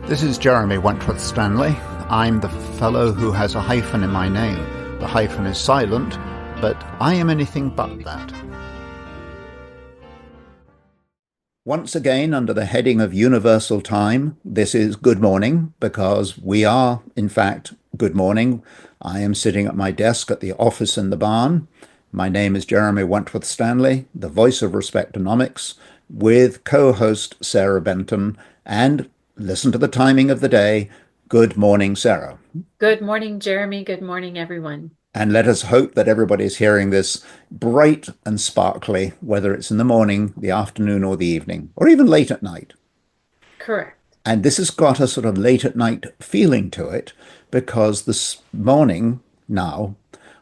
This is Jeremy Wentworth-Stanley. I'm the fellow who has a hyphen in my name. The hyphen is silent, but I am anything but that. Once again, under the heading of universal time, this is good morning, because we are, in fact, good morning. I am sitting at my desk at the office in the barn. My name is Jeremy Wentworth-Stanley, the voice of Respectonomics, with co-host Sarah Benton, and listen to the timing of the day. Good morning, Sarah. Good morning, Jeremy. Good morning, everyone. And let us hope that everybody's hearing this bright and sparkly, whether it's in the morning, the afternoon, or the evening, or even late at night. Correct. And this has got a sort of late at night feeling to it, because this morning now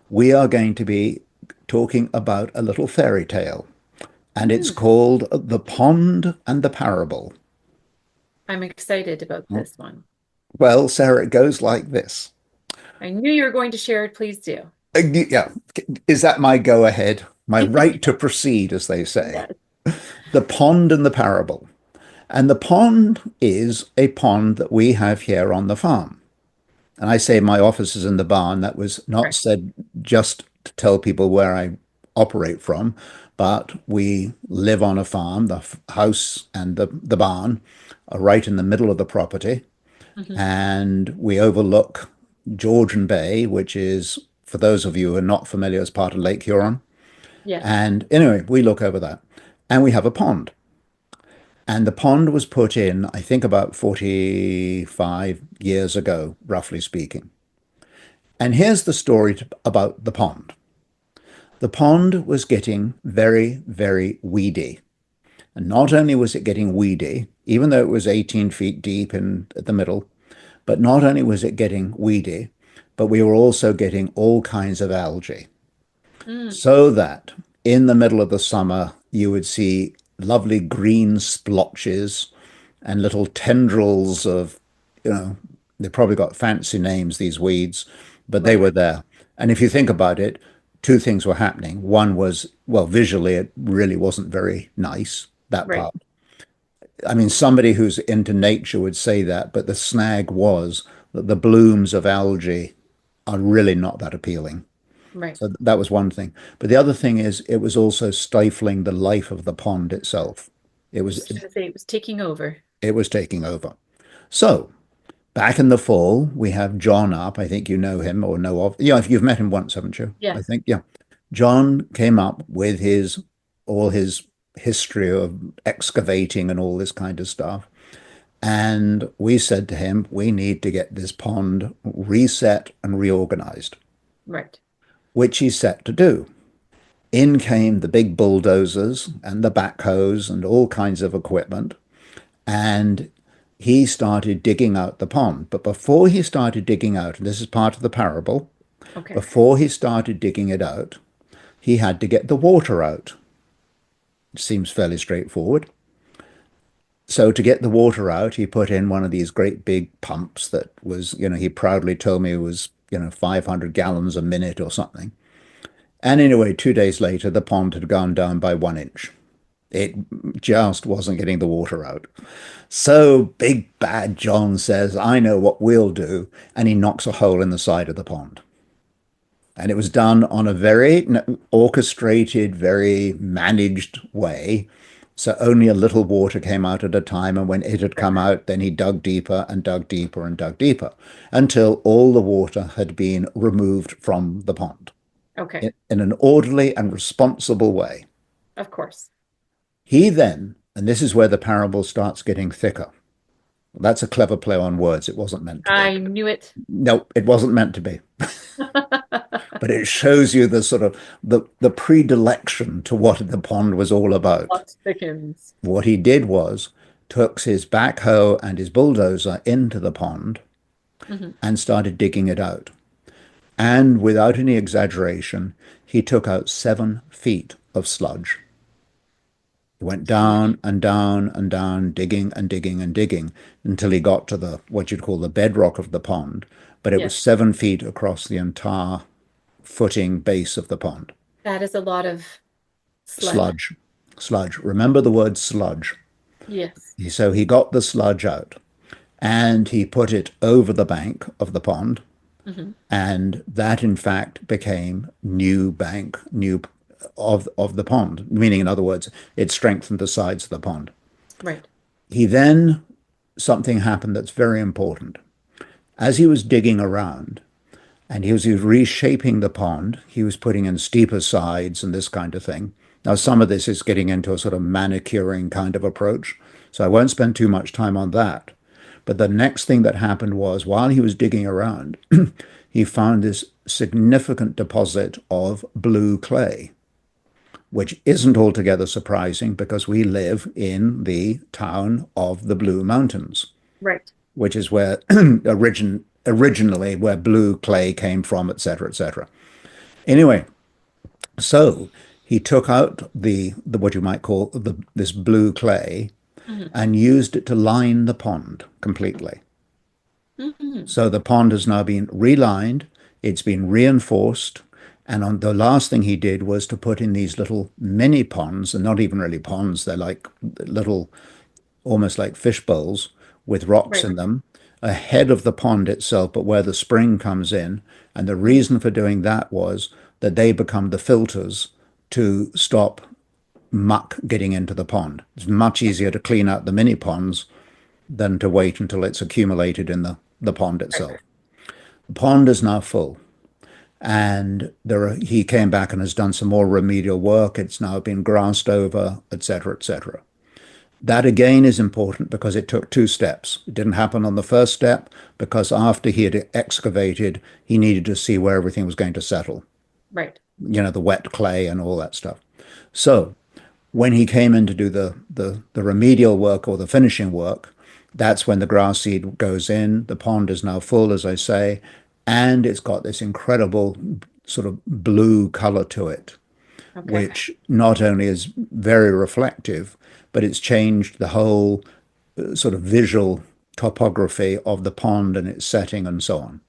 we are going to be talking about a little fairy tale, and it's called The Pond and the Parable. I'm excited about this one. Well, Sarah, it goes like this. I knew you were going to share it. Please do. Yeah, is that my go ahead? My right to proceed, as they say. Yes. The pond and the parable. And the pond is a pond that we have here on the farm. And I say my office is in the barn. That was not said just to tell people where I operate from, but we live on a farm. The house and the barn are right in the middle of the property. And we overlook Georgian Bay, which is, for those of you who are not familiar, is part of Lake Huron. Yes. And anyway, we look over that. And we have a pond. And the pond was put in, I think, about 45 years ago, roughly speaking. And here's the story about the pond. The pond was getting very, very weedy. And not only was it getting weedy, even though it was 18 feet deep in the middle, but not only was it getting weedy, but we were also getting all kinds of algae. So that in the middle of the summer, you would see lovely green splotches and little tendrils of, they probably got fancy names, these weeds, but they were there. And if you think about it, two things were happening. One was, well, visually, it really wasn't very nice, that part. I mean, somebody who's into nature would say that, but the snag was that the blooms of algae are really not that appealing. Right. So that was one thing. But the other thing is it was also stifling the life of the pond itself. It I was was going to say it was taking over. it was taking over. So back in the fall, we have John up. I think you know him or know of. Yeah, if you've met him once, haven't you? I Yes. think, yeah. John came up with all his history of excavating and all this kind of stuff. And we said to him, we need to get this pond reset and reorganized, Right. which he set to do. In came the big bulldozers and the backhoes and all kinds of equipment. And he started digging out the pond. But before he started digging out, and this is part of the parable, Okay. before he started digging it out, he had to get the water out. It seems fairly straightforward. So to get the water out, he put in one of these great big pumps that was, he proudly told me it was, 500 gallons a minute or something. And anyway, 2 days later, the pond had gone down by 1 inch. It just wasn't getting the water out. So big bad John says, I know what we'll do. And he knocks a hole in the side of the pond. And it was done on a very orchestrated, very managed way. So only a little water came out at a time. And when it had come out, then he dug deeper and dug deeper and dug deeper until all the water had been removed from the pond Okay. in an orderly and responsible way. Of course. He then, and this is where the parable starts getting thicker. That's a clever play on words. It wasn't meant to be. I knew it. No, it wasn't meant to be. But it shows you the sort of the predilection to what the pond was all about. Plot thickens. What he did was took his backhoe and his bulldozer into the pond and started digging it out. And without any exaggeration, he took out 7 feet of sludge. He went down and down and down, digging and digging and digging until he got to the what you'd call the bedrock of the pond. But it was Yes. 7 feet across the entire footing base of the pond. That is a lot of sludge. Sludge. Sludge. Remember the word sludge. Yes. So he got the sludge out. and he put it over the bank of the pond, Hmm. and that in fact became new bank, new of the pond, meaning in other words, it strengthened the sides of the pond. Right. He then, something happened that's very important. As he was digging around and he was reshaping the pond, he was putting in steeper sides and this kind of thing. Now, some of this is getting into a sort of manicuring kind of approach, so I won't spend too much time on that. But the next thing that happened was while he was digging around, he found this significant deposit of blue clay, which isn't altogether surprising because we live in the town of the Blue Mountains, Right. which is where originally where blue clay came from, etc., etc. Anyway, so he took out the what you might call this blue clay Hmm. and used it to line the pond completely. Hmm. So the pond has now been relined, it's been reinforced, and on the last thing he did was to put in these little mini ponds, and not even really ponds, they're like little, almost like fish bowls with rocks Right. in them, ahead of the pond itself, but where the spring comes in. And the Hmm. reason for doing that was that they become the filters to stop muck getting into the pond. It's much easier to clean out the mini ponds than to wait until it's accumulated in the pond Right. itself. The pond is now full. And he came back and has done some more remedial work. It's now been grassed over, etc., etc. That again is important because it took two steps. It didn't happen on the first step because after he had excavated, he needed to see where everything was going to settle, Right. the wet clay and all that stuff. So when he came in to do the remedial work or the finishing work, that's when the grass seed goes in. The pond is now full, as I say, and it's got this incredible sort of blue color to it, Okay. which not only is very reflective, but it's changed the whole sort of visual topography of the pond and its setting and so on.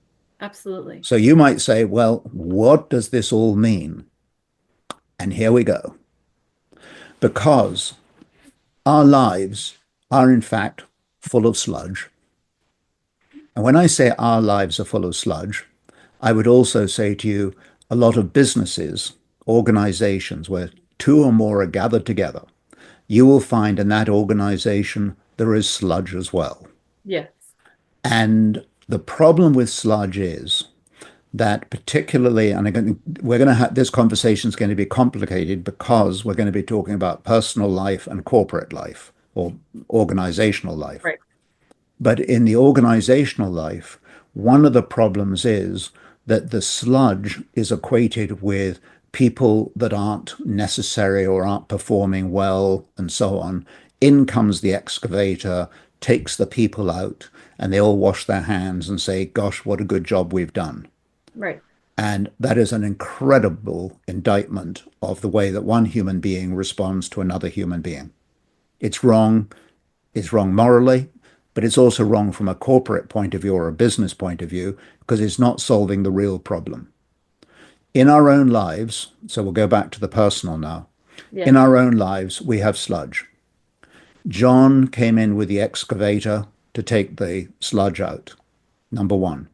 Absolutely. So you might say, well, what does this all mean? And here we go. Because our lives are, in fact, full of sludge. And when I say our lives are full of sludge, I would also say to you a lot of businesses, organizations where two or more are gathered together, you will find in that organization there is sludge as well. Yes. And the problem with sludge is that particularly, and again, we're going to have this conversation is going to be complicated because we're going to be talking about personal life and corporate life or organizational life. Right. But in the organizational life, one of the problems is that the sludge is equated with people that aren't necessary or aren't performing well and so on. In comes the excavator, takes the people out, and they all wash their hands and say, gosh, what a good job we've done. Right. And that is an incredible indictment of the way that one human being responds to another human being. It's wrong. It's wrong morally, but it's also wrong from a corporate point of view or a business point of view because it's not solving the real problem. In our own lives, so we'll go back to the personal now. In Yes. our own lives, we have sludge. John came in with the excavator to take the sludge out. Number one.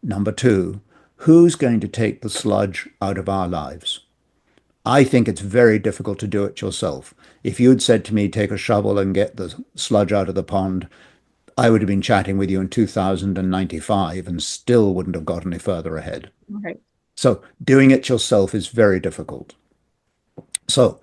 Number two, who's going to take the sludge out of our lives? I think it's very difficult to do it yourself. If you'd said to me, take a shovel and get the sludge out of the pond, I would have been chatting with you in 2095 and still wouldn't have got any further ahead. Right. So doing it yourself is very difficult. So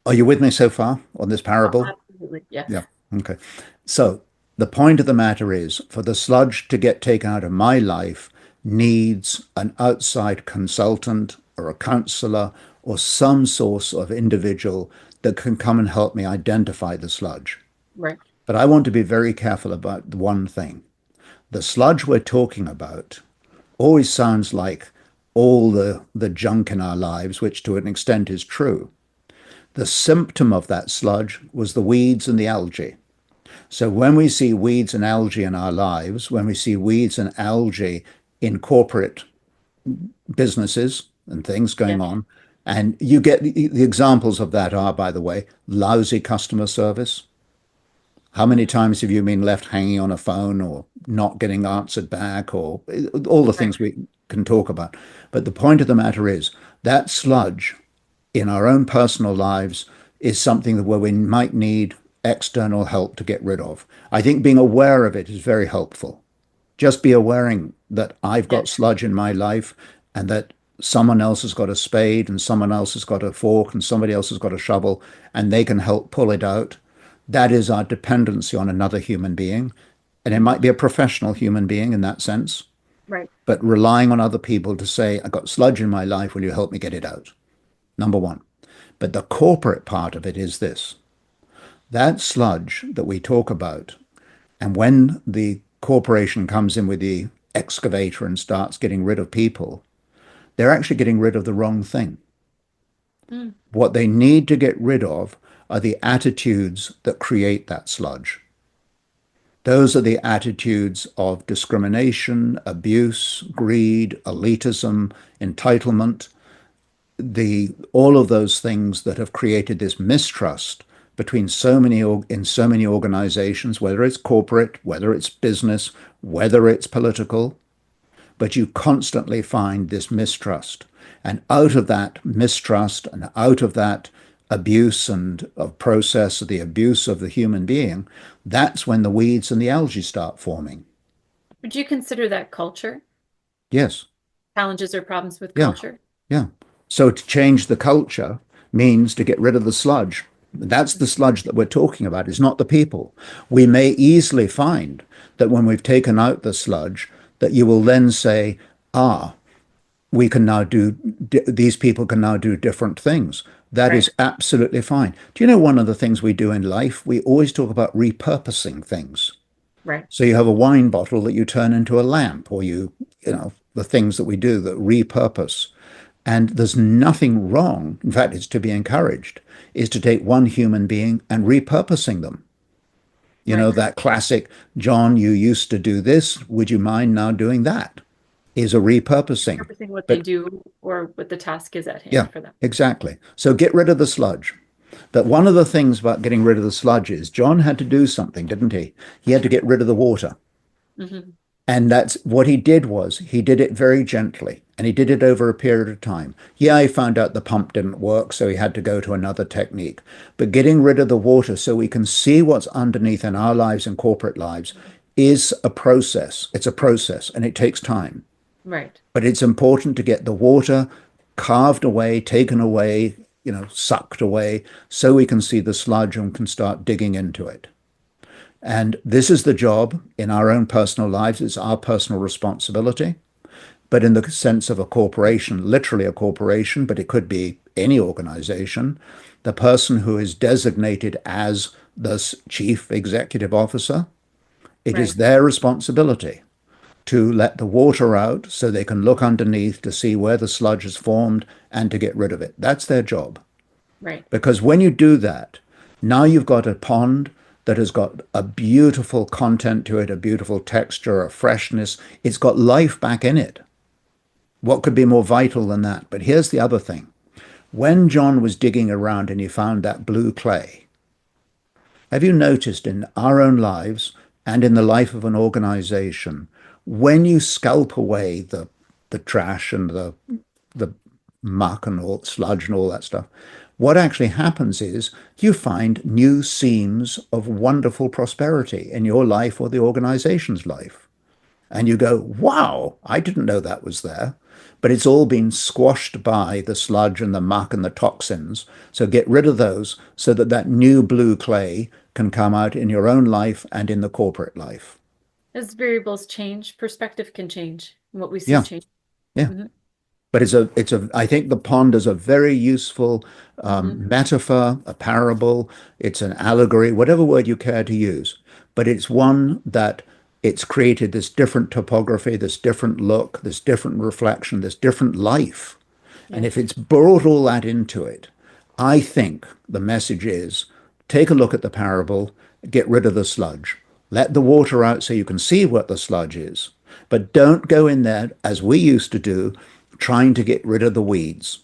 are you with me so far on this parable? Absolutely. Yes. Yeah. Okay. So the point of the matter is for the sludge to get taken out of my life needs an outside consultant or a counselor or some source of individual that can come and help me identify the sludge. Right. But I want to be very careful about one thing. The sludge we're talking about always sounds like all the junk in our lives, which to an extent is true. The symptom of that sludge was the weeds and the algae. So when we see weeds and algae in our lives, when we see weeds and algae in corporate businesses and things going Yes. on, and you get the examples of that are, by the way, lousy customer service, How many times have you been left hanging on a phone or not getting answered back or all the Right. things we can talk about? But the point of the matter is that sludge in our own personal lives is something that where we might need external help to get rid of. I think being aware of it is very helpful. Just be aware that I've got Yes. sludge in my life and that someone else has got a spade and someone else has got a fork and somebody else has got a shovel and they can help pull it out. That is our dependency on another human being. And it Mhm. might be a professional human being in that sense, Right. but relying on other people to say, I've got sludge in my life, will you help me get it out? Number one. But the corporate part of it is this: that sludge that we talk about, and when the corporation comes in with the excavator and starts getting rid of people, they're actually getting rid of the wrong thing. Mm. What they need to get rid of are the attitudes that create that sludge. Those are the attitudes of discrimination, abuse, greed, elitism, entitlement, the all of those things that have created this mistrust between so many in so many organizations, whether it's corporate, whether it's business, whether it's political, but you constantly find this mistrust. And out of that mistrust and out of that abuse and of process, the abuse of the human being, that's when the weeds and the algae start forming. Would you consider that culture? Yes. Challenges or problems with Yeah. culture? Yeah. So to change the culture means to get rid of the sludge. That's the sludge that we're talking about. It's not the people. We may easily find that when we've taken out the sludge, that you will then say, ah, we can now do, these people can now do different things. That Right. is absolutely fine. Do you know one of the things we do in life? We always talk about repurposing things. Right. So you have a wine bottle that you turn into a lamp, or the things that we do that repurpose. And there's nothing wrong, in fact, it's to be encouraged, is to take one human being and repurposing them. You know, Right. that classic, John, you used to do this, would you mind now doing that? Is a repurposing. Purposing what they But do or what the task is at yeah, hand for them. exactly. So get rid of the sludge. But one of the things about getting rid of the sludge is John had to do something, didn't he? He had to get rid of the water. Hmm. And that's what he did was he did it very gently and he did it over a period of time. Yeah, he found out the pump didn't work, so he had to go to another technique. But getting rid of the water so we can see what's underneath in our lives and corporate lives is a process. It's a process and it takes time. Right. But it's important to get the water carved away, taken away, sucked away, so we can see the sludge and can start digging into it. And this is the job in our own personal lives. It's our personal responsibility. But in the sense of a corporation, literally a corporation, but it could be any organization, the person who is designated as the chief executive officer, it is Right. their responsibility to let the water out so they can look underneath to see where the sludge is formed and to get rid of it. That's their job. Right. Because when you do that, now you've got a pond that has got a beautiful content to it, a beautiful texture, a freshness. It's got life back in it. What could be more vital than that? But here's the other thing. When John was digging around and he found that blue clay, have you noticed in our own lives and in the life of an organization, when you scalp away the trash and the muck and all sludge and all that stuff, what actually happens is you find new seams of wonderful prosperity in your life or the organization's life. And you go, wow, I didn't know that was there. But it's all been squashed by the sludge and the muck and the toxins. So get rid of those so that that new blue clay can come out in your own life and in the corporate life. As variables change, perspective can change, and what we see Yeah, change. yeah. Hmm. But I think the pond is a very useful Hmm. metaphor, a parable. It's an allegory, whatever word you care to use. But it's one that it's created this different topography, this different look, this different reflection, this different life. And if Yes. it's brought all that into it, I think the message is take a look at the parable, get rid of the sludge, let the water out so you can see what the sludge is. But don't go in there, as we used to do, trying to get rid of the weeds,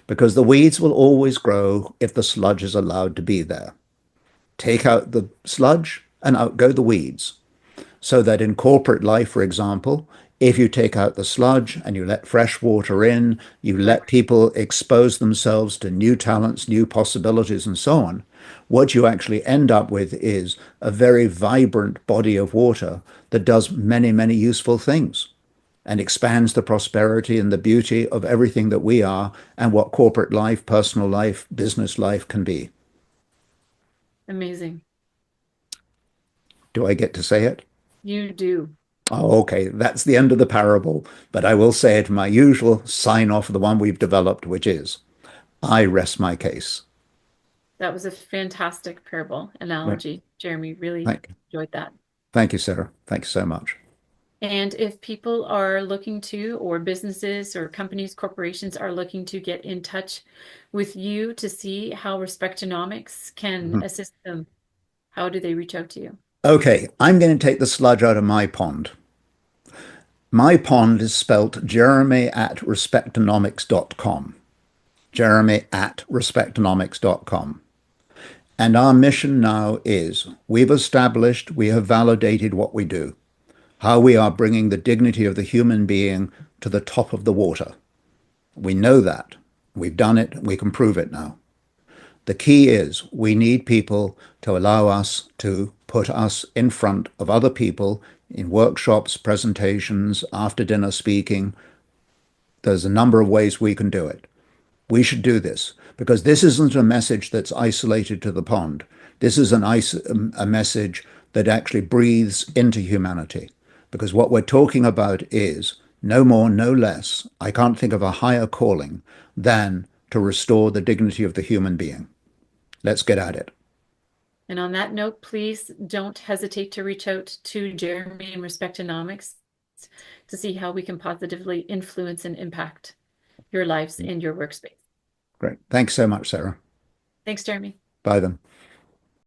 because the weeds will always grow if the sludge is allowed to be there. Take out the sludge and out go the weeds. So that in corporate life, for example, if you take out the sludge and you let fresh water in, you Right. let people expose themselves to new talents, new possibilities, and so on, what you actually end up with is a very vibrant body of water that does many, many useful things and expands the prosperity and the beauty of everything that we are and what corporate life, personal life, business life can be. Amazing. Do I get to say it? You do. Oh, okay, that's the end of the parable, but I will say it my usual sign off, the one we've developed, which is I rest my case. That was a fantastic parable Right. analogy, Jeremy. Really Thank, enjoyed that. thank you, Sarah. Thank you so much. And if people are looking to, or businesses or companies, corporations are looking to get in touch with you to see how Respectonomics can Mhm. assist them, how do they reach out to you? Okay, I'm going to take the sludge out of my pond. My pond is spelt Jeremy at respectonomics.com. Jeremy at respectonomics.com. And our mission now is we've established, we have validated what we do, how we are bringing the dignity of the human being to the top of the water. We know that. We've done it. We can prove it now. The key is we need people to allow us to put us in front of other people in workshops, presentations, after dinner speaking. There's a number of ways we can do it. We should do this because this isn't a message that's isolated to the pond. This is a message that actually breathes into humanity because what we're talking about is no more, no less. I can't think of a higher calling than to restore the dignity of the human being. Let's get at it. And on that note, please don't hesitate to reach out to Jeremy and Respectonomics to see how we can positively influence and impact your lives in your workspace. Great. Thanks so much, Sarah. Thanks, Jeremy. Bye then.